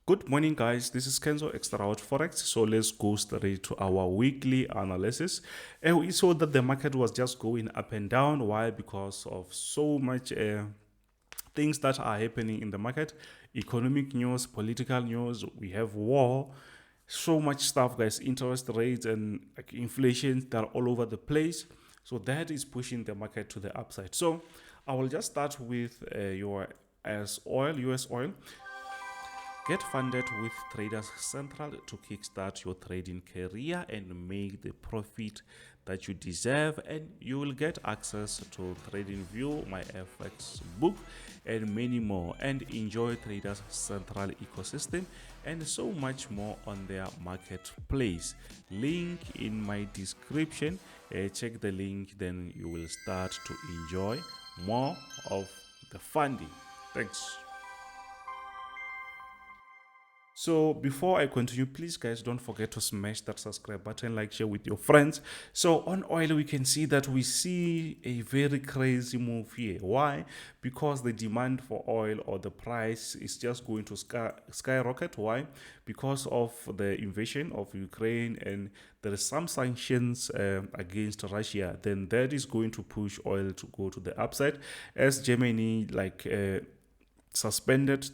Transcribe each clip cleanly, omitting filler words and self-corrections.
Good morning, guys. This is Kenzo Xtrahot Forex. So let's go straight to our weekly analysis. And we saw that the market was just going up and down. Why? Because of so much things that are happening in the market, economic news, political news. We have war, so much stuff, guys. Interest rates and like inflation, they're all over the place. So that is pushing the market to the upside. So I will just start with your US oil. Get funded with Traders Central to kickstart your trading career and make the profit that you deserve, and you will get access to TradingView, my FX book, and many more, and enjoy Traders Central ecosystem and so much more on their marketplace. Link in my description. Check the link, then you will start to enjoy more of the funding. Thanks. So before I continue, please guys, don't forget to smash that subscribe button, like, share with your friends. So on oil, we can see that we see a very crazy move here. Why? Because the demand for oil or the price is just going to skyrocket. Why? Because of the invasion of Ukraine, and there is some sanctions against Russia. Then that is going to push oil to go to the upside, as Germany suspended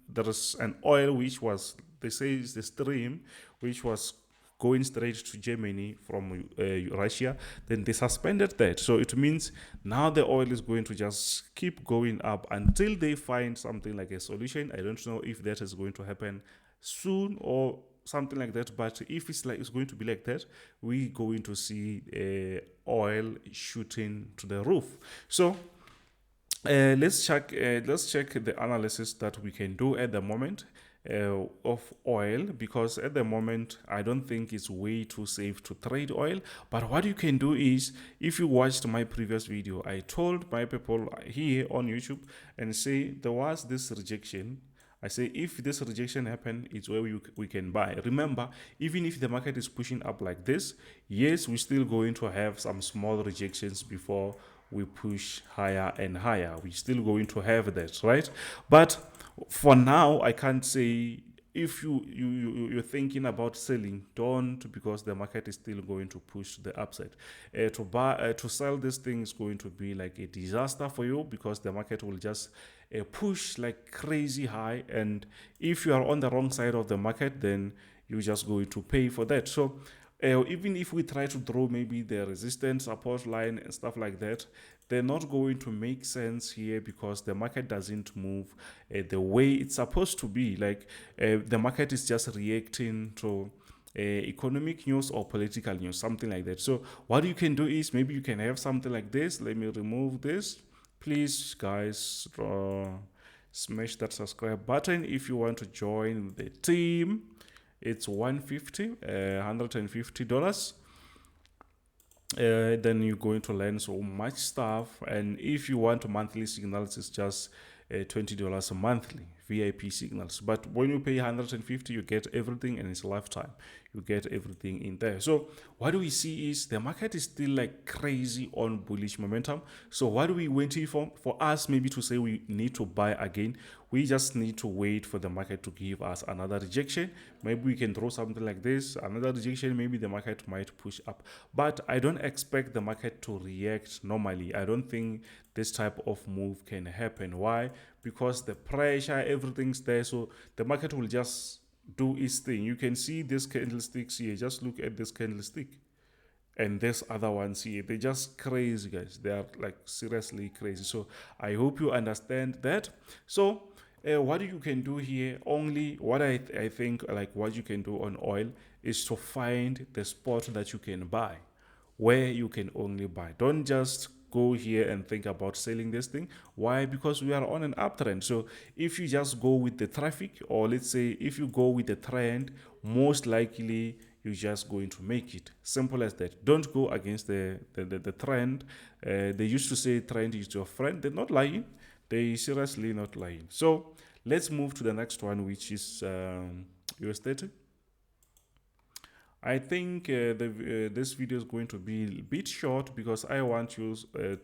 there is an oil which was, they say, is the stream which was going straight to Germany from Russia. Then they suspended that, so it means now the oil is going to just keep going up until they find something like a solution. I don't know if that is going to happen soon or something like that, but if it's going to be like that, we're going to see oil shooting to the roof. So let's check the analysis that we can do at the moment of oil, because at the moment I don't think it's way too safe to trade oil. But what you can do is, if you watched my previous video, I told my people here on YouTube and say there was this rejection. I say if this rejection happen, it's where we can buy. Remember, even if the market is pushing up like this, yes, we're still going to have some small rejections before we push higher and higher. We're still going to have that, right? But for now, I can't say. If you're thinking about selling, don't, because the market is still going to push to the upside. To sell this thing is going to be like a disaster for you, because the market will just push like crazy high, and if you are on the wrong side of the market, then you're just going to pay for that. So even if we try to draw maybe the resistance support line and stuff like that, they're not going to make sense here, because the market doesn't move the way it's supposed to be. Like the market is just reacting to economic news or political news, something like that. So what you can do is, maybe you can have something like this. Let me remove this. Please guys, smash that subscribe button if you want to join the team. It's $150. Then you're going to learn so much stuff, and if you want monthly signals, it's just $20 a monthly VIP signals. But when you pay $150, you get everything, and it's a lifetime. You get everything in there. So what do we see is the market is still like crazy on bullish momentum. So what do we waiting for? For us maybe to say we need to buy again, we just need to wait for the market to give us another rejection. Maybe we can throw something like this, another rejection, maybe the market might push up. But I don't expect the market to react normally. I don't think this type of move can happen. Why? Because the pressure, everything's there, so the market will just do its thing. You can see these candlesticks here. Just look at this candlestick and this other ones here. They're just crazy, guys. They are like seriously crazy. So I hope you understand that. So what you can do here, only what I think, like what you can do on oil, is to find the spot that you can buy, where you can only buy. Don't just go here and think about selling this thing. Why? Because we are on an uptrend. So if you just go with the traffic, or let's say if you go with the trend, most likely you're just going to make it. Simple as that. Don't go against the trend. They used to say trend is your friend. They're not lying. They seriously not lying. So let's move to the next one, which is US30. I think this video is going to be a bit short, because I want you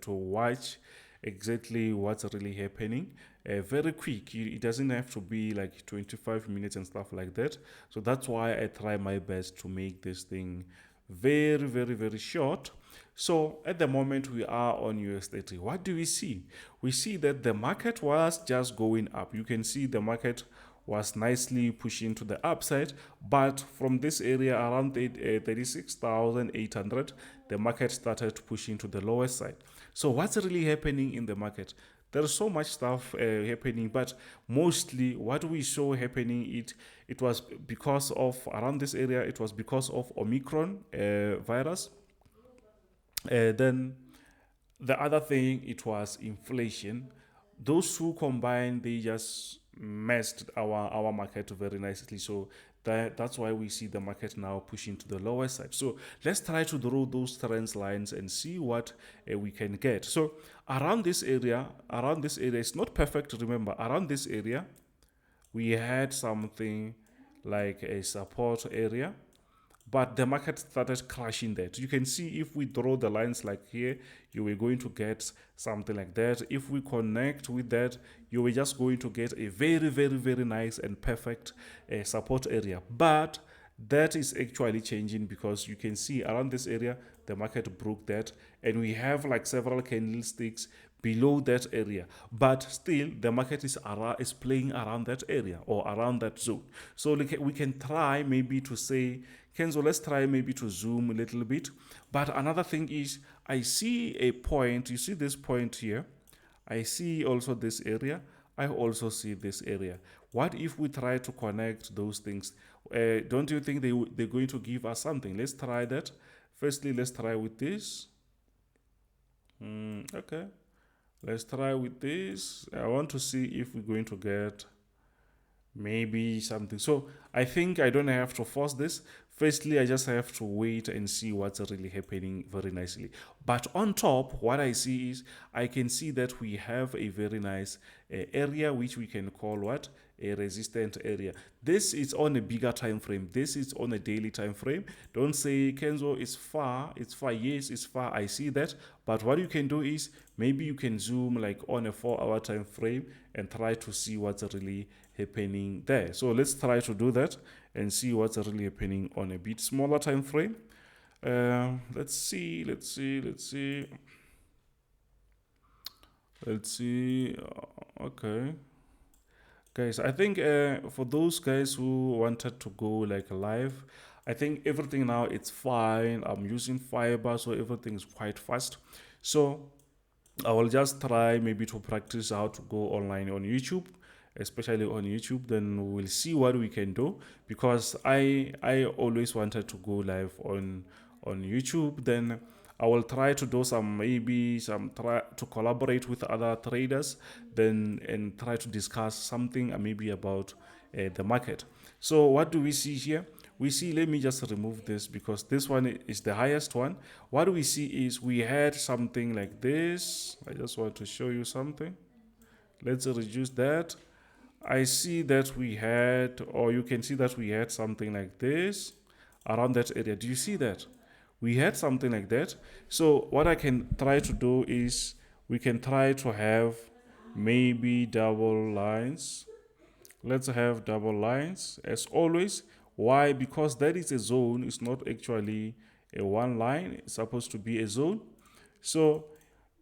to watch exactly what's really happening. very quick. It doesn't have to be like 25 minutes and stuff like that. So that's why I try my best to make this thing very, very, very short. So at the moment we are on US30. What do we see? We see that the market was just going up. You can see the market was nicely pushing to the upside, but from this area around 36,800, the market started pushing to the lower side. So what's really happening in the market? There's so much stuff happening, but mostly what we saw happening, it was because of around this area, it was because of Omicron virus. Then the other thing, it was inflation. Those two combined, they just messed our market very nicely. So that's why we see the market now pushing to the lower side. So let's try to draw those trend lines and see what we can get. So around this area, it's not perfect. Remember, around this area, we had something like a support area, but the market started crashing that. You can see if we draw the lines like here, you were going to get something like that. If we connect with that, you were just going to get a very, very, very nice and perfect support area. But that is actually changing, because you can see around this area, the market broke that, and we have like several candlesticks below that area, but still the market is playing around that area or around that zone. So we can try maybe to say, Kenzo, let's try maybe to zoom a little bit. But another thing is, I see a point. You see this point here? I see also this area. I also see this area. What if we try to connect those things? Don't you think they're going to give us something? Let's try that. Firstly, let's try with this. Okay. Let's try with this. I want to see if we're going to get maybe something. So I think I don't have to force this. Firstly, I just have to wait and see what's really happening very nicely. But on top, what I see is, I can see that we have a very nice area which we can call what? A resistant area. This is on a bigger time frame. This is on a daily time frame. Don't say, Kenzo, it's far. It's far. Yes, it's far. I see that. But what you can do is, maybe you can zoom like on a 4-hour time frame and try to see what's really happening there. So let's try to do that and see what's really happening on a bit smaller time frame. Let's see. Okay, guys, I think for those guys who wanted to go like live, I think everything now it's fine. I'm using fiber, so everything is quite fast. So I will just try maybe to practice how to go online on YouTube, especially on YouTube. Then we'll see what we can do, because I always wanted to go live on YouTube. Then I will try to do try to collaborate with other traders, then and try to discuss something maybe about the market. So what do we see here? We see, let me just remove this because this one is the highest one. What we see is we had something like this. I just want to show you something. Let's reduce that. I see that we had, or you can see that we had something like this around that area. Do you see that? We had something like that. So what I can try to do is, we can try to have maybe double lines. Let's have double lines as always. Why? Because that is a zone. It's not actually a one line. It's supposed to be a zone. So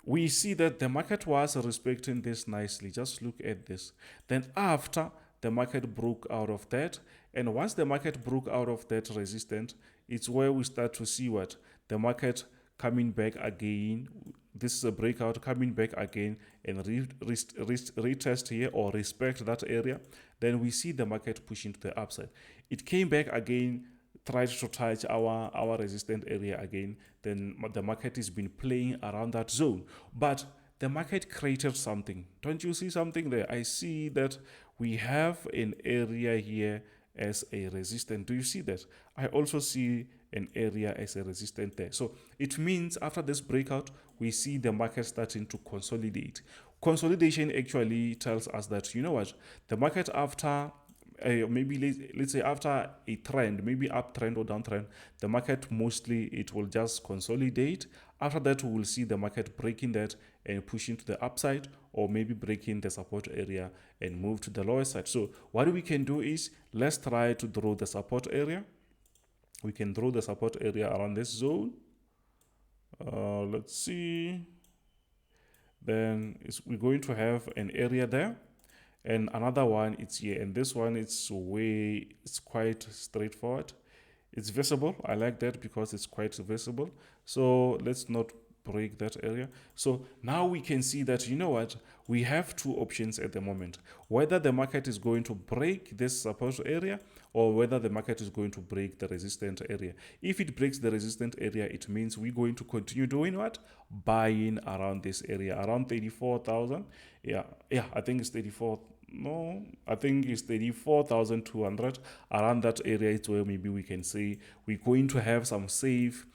we see that the market was respecting this nicely. Just look at this. Then after, the market broke out of that. And once the market broke out of that resistance, it's where we start to see what? The market coming back again. This is a breakout, coming back again and retest here or respect that area. Then we see the market pushing to the upside. It came back again, tried to touch our resistant area again. Then the market has been playing around that zone. But the market created something. Don't you see something there? I see that we have an area here as a resistance. Do you see that? I also see an area as a resistance there. So it means after this breakout, we see the market starting to consolidate. Consolidation actually tells us that, you know what, the market after maybe let's say after a trend, maybe uptrend or downtrend, the market mostly it will just consolidate. After that, we will see the market breaking that and pushing to the upside, or maybe breaking the support area and move to the lower side. So what we can do is, let's try to draw the support area. We can draw the support area around this zone. Let's see. Then we're going to have an area there, and another one it's here, and this one it's quite straightforward. It's visible. I like that because it's quite visible. So let's not break that area. So now we can see that, you know what, we have two options at the moment: whether the market is going to break this support area, or whether the market is going to break the resistant area. If it breaks the resistant area, it means we're going to continue doing what? Buying around this area, around 34,000. Yeah, I think it's 34. No, I think it's 34,200. Around that area, it's where maybe we can say we're going to have some safe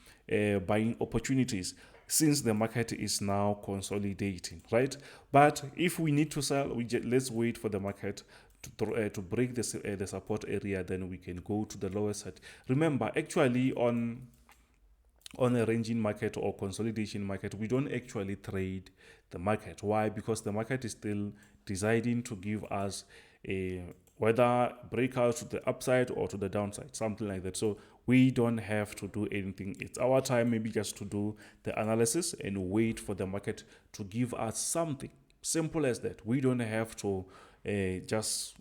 buying opportunities, since the market is now consolidating, right? But if we need to sell, let's wait for the market to break the support area, then we can go to the lower side. Remember, actually on a ranging market or consolidation market, we don't actually trade the market. Why? Because the market is still deciding to give us a whether breakout to the upside or to the downside, something like that. So we don't have to do anything. It's our time maybe just to do the analysis and wait for the market to give us something. Simple as that. We don't have to just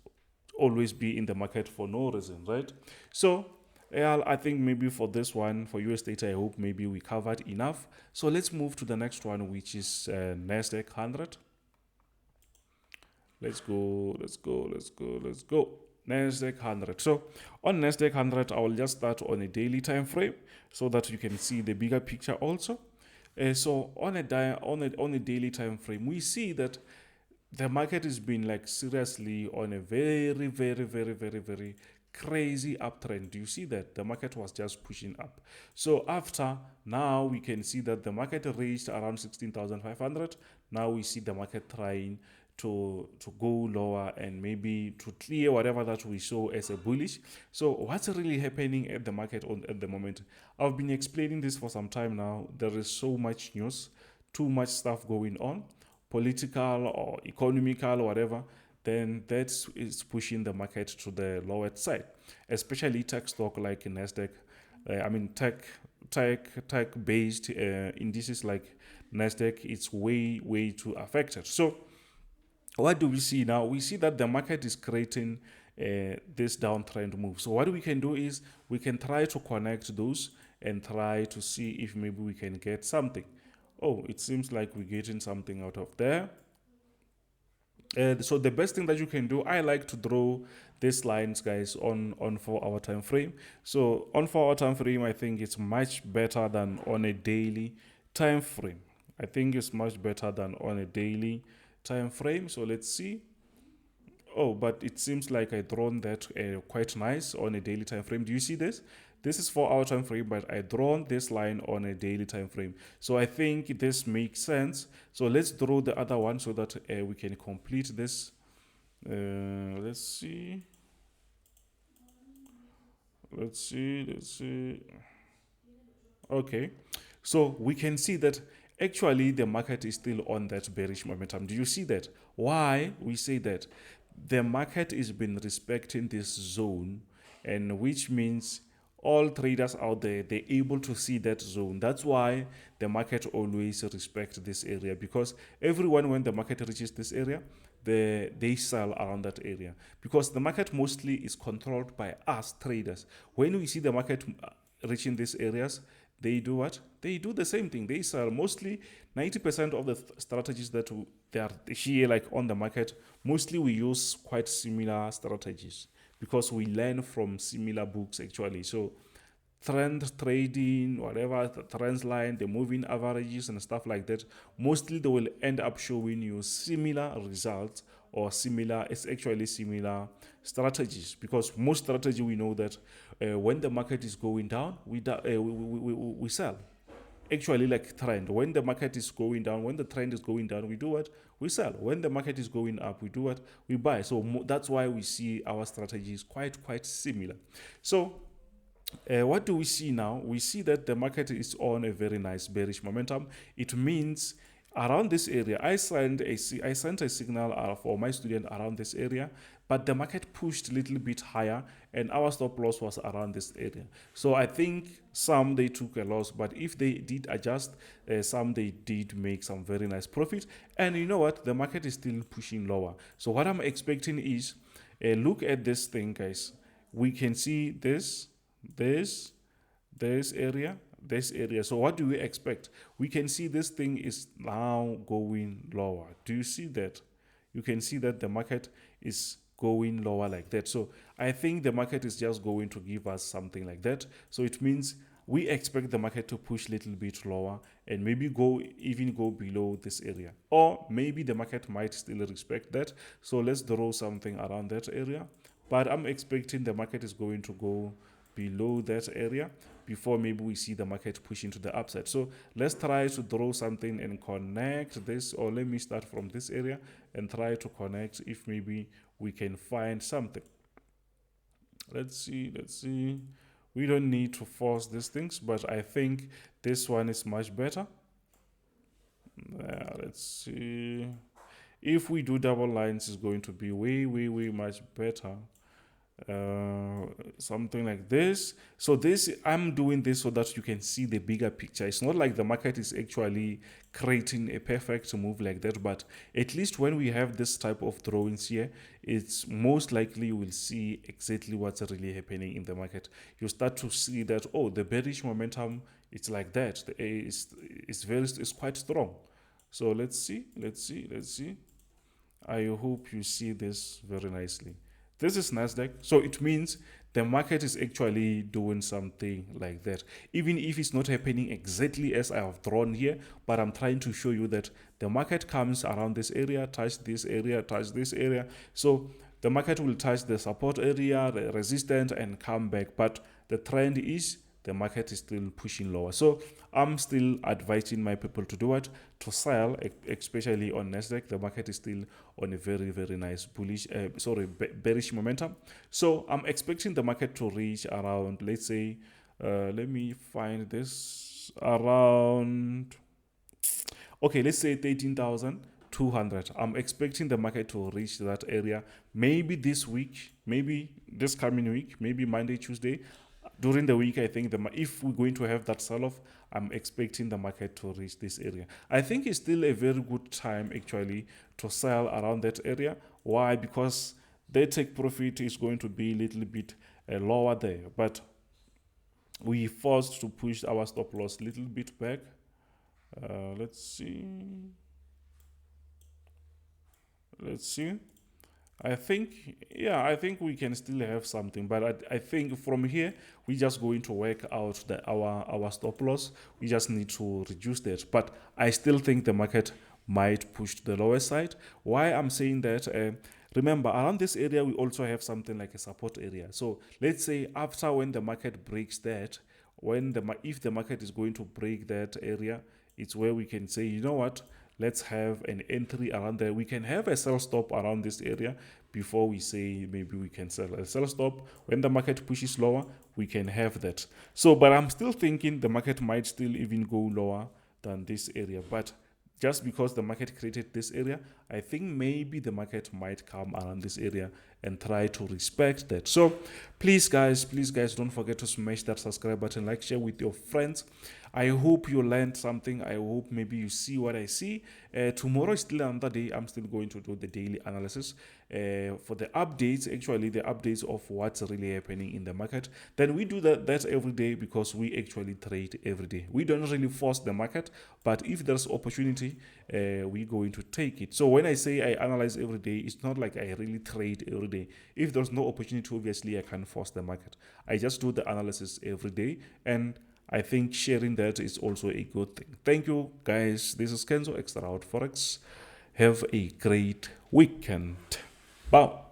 always be in the market for no reason, right? So yeah, I think maybe for this one, for US data, I hope maybe we covered enough. So let's move to the next one, which is NASDAQ 100. Let's go. NASDAQ 100. So on NASDAQ 100, I will just start on a daily time frame so that you can see the bigger picture also. So on a daily time frame, we see that the market has been like seriously on a very, very, very, very, very crazy uptrend. Do you see that? The market was just pushing up. So after, now we can see that the market reached around 16,500. Now we see the market trying to go lower and maybe to clear whatever that we saw as a bullish. So what's really happening at the market at the moment? I've been explaining this for some time now. There is so much news, too much stuff going on, political or economical or whatever. Then that is pushing the market to the lower side, especially tech stock like NASDAQ. Tech based indices like NASDAQ, it's way too affected. So what do we see now? We see that the market is creating this downtrend move. So what we can do is we can try to connect those and try to see if maybe we can get something. Oh, it seems like we're getting something out of there. So the best thing that you can do, I like to draw these lines, guys, on 4-hour time frame. So on 4-hour time frame, I think it's much better than on a daily time frame. I think it's much better than on a daily time frame. So let's see. Oh, but it seems like I drawn that quite nice on a daily time frame. Do you see this? This is 4-hour time frame, but I drawn this line on a daily time frame. So I think this makes sense. So let's draw the other one so that we can complete this. Let's see. Okay. So we can see that actually the market is still on that bearish momentum. Do you see that? Why we say that? The market has been respecting this zone, and which means all traders out there, they're able to see that zone. That's why the market always respects this area, because everyone, when the market reaches this area, they sell around that area, because the market mostly is controlled by us traders. When we see the market reaching these areas, they do what? They do the same thing. They sell. Mostly 90% of the strategies that they are here, like on the market, mostly we use quite similar strategies because we learn from similar books actually. So trend trading, whatever, the trends line, the moving averages and stuff like that, mostly they will end up showing you similar results, or similar, it's actually similar strategies, because most strategy we know that when the market is going down, we sell. actually like trend. When the market is going down, when the trend is going down, we do what? We sell. When the market is going up, we do what? We buy. So that's why we see our strategy is quite similar. So what do we see now? We see that the market is on a very nice bearish momentum. It means around this area, I sent a signal for my student around this area, but the market pushed a little bit higher and our stop loss was around this area. So I think some they took a loss, but if they did adjust, some they did make some very nice profit. And you know what? The market is still pushing lower. So what I'm expecting is, look at this thing, guys. We can see this area, this area. So what do we expect? We can see this thing is now going lower. Do you see that? You can see that the market is going lower like that. So I think the market is just going to give us something like that. So it means we expect the market to push a little bit lower and maybe even go below this area, or maybe the market might still respect that. So let's draw something around that area, but I'm expecting the market is going to go below that area before maybe we see the market push into the upside. So let's try to draw something and connect this, or let me start from this area and try to connect if maybe we can find something. Let's see. We don't need to force these things, but I think this one is much better. Let's see. If we do double lines, it's going to be way much better. Something like this. So this, I'm doing this so that you can see the bigger picture. It's not like the market is actually creating a perfect move like that, but at least when we have this type of drawings here, it's most likely you will see exactly what's really happening in the market. You start to see that, oh, the bearish momentum, it's like that. The A is quite strong. So let's see. I hope you see this very nicely. This is NASDAQ. So it means the market is actually doing something like that. Even if it's not happening exactly as I have drawn here, but I'm trying to show you that the market comes around this area, touch this area, touch this area. So the market will touch the support area, the resistance, and come back. But the trend is the market is still pushing lower. So I'm still advising my people to do what? To sell, especially on NASDAQ. The market is still on a very nice bearish momentum. So I'm expecting the market to reach around, let's say, let me find this, around, okay, let's say 13,200. I'm expecting the market to reach that area maybe this week, maybe this coming week, maybe Monday, Tuesday. During the week, I think if we're going to have that sell-off, I'm expecting the market to reach this area. I think it's still a very good time actually to sell around that area. Why? Because the take profit is going to be a little bit lower there, but we forced to push our stop loss a little bit back. Let's see. I think we can still have something, but I think from here we just going to work out our stop loss. We just need to reduce that, but I still think the market might push to the lower side. Why I'm saying that? Remember, around this area we also have something like a support area. So let's say after when the market breaks that, if the market is going to break that area, it's where we can say, you know what? Let's have an entry around there. We can have a sell stop around this area before we say maybe we can sell. A sell stop when the market pushes lower, we can have that. So, but I'm still thinking the market might still even go lower than this area. But just because the market created this area, I think maybe the market might come around this area and try to respect that. So please guys, don't forget to smash that subscribe button, like, share with your friends. I hope you learned something. I hope maybe you see what I see. Tomorrow is still another day. I'm still going to do the daily analysis for the updates, actually the updates of what's really happening in the market. Then we do that every day because we actually trade every day. We don't really force the market, but if there's opportunity, we're going to take it. So when I say I analyze every day, it's not like I really trade every day. If there's no opportunity, obviously I can't force the market. I just do the analysis every day, and I think sharing that is also a good thing. Thank you guys. This is Kenzo, Xtrahot Forex. Have a great weekend. Bye.